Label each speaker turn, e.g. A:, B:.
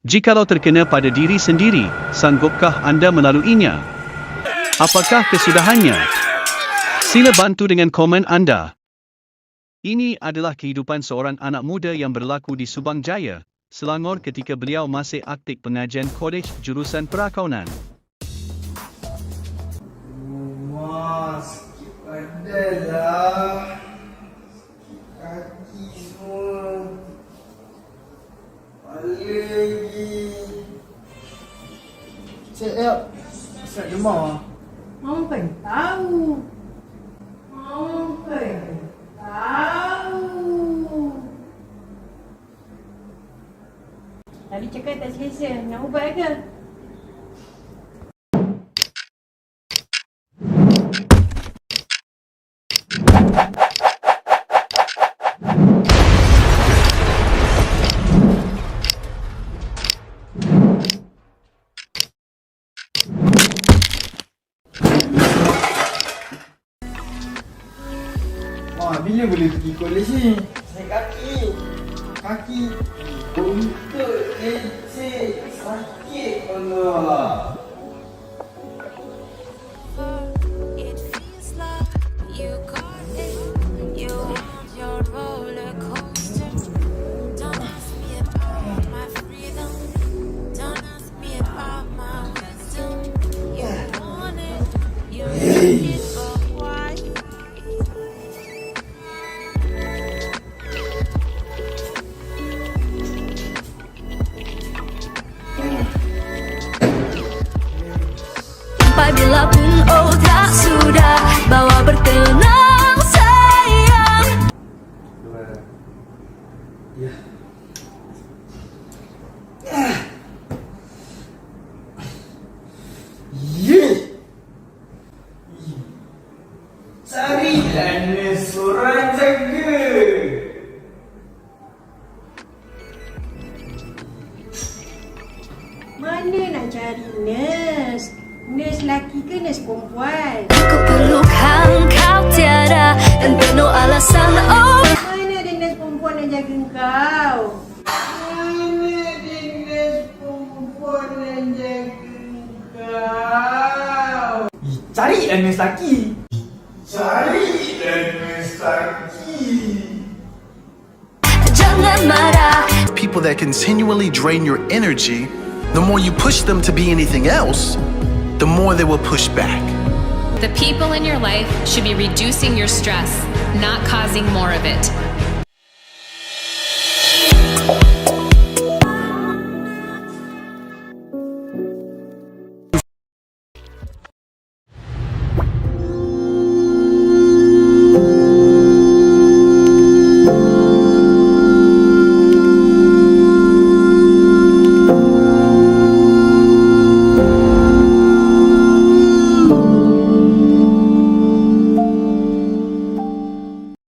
A: Jikalau terkena pada diri sendiri, sanggupkah anda melaluinya? Apakah kesudahannya? Sila bantu dengan komen anda. Ini adalah kehidupan seorang anak muda yang berlaku di Subang Jaya, Selangor ketika beliau masih aktif pengajian kolej jurusan perakaunan.
B: Sakit badan lah. Kaki semua. Kepala lagi. Cik, yuk. Ustaz Jemaah.
C: Mama pengen tahu. Mama pengen tahu. Tadi cakap tak selesa. Nak ubat ke?
B: Wah, bila boleh pergi kolej ni? Sakit kaki. Kaki. Buntut, leceh. Sakit Allah.
D: It feels like you got it. You want your roller coaster. Don't ask me about my freedom. Don't ask me about my wisdom. You want it. You need it, but why?
E: Apabila pun oh tak sudah bawa bertenang sayang.
B: Ya. Ye. Carilah seorang jaga.
C: Mana nak cari nurse? Nurse lelaki ke nurse perempuan?
E: Ku perlukan kau tiada dan penuh alasan oh.
C: Mana ada nurse perempuan yang jaga kau?
B: Mana dinas perempuan yang jaga kau? Carilah nurse lelaki. Carilah nurse lelaki.
E: Jangan marah.
F: People that continually drain your energy, the more you push them to be anything else, the more they will push back.
G: The people in your life should be reducing your stress, not causing more of it.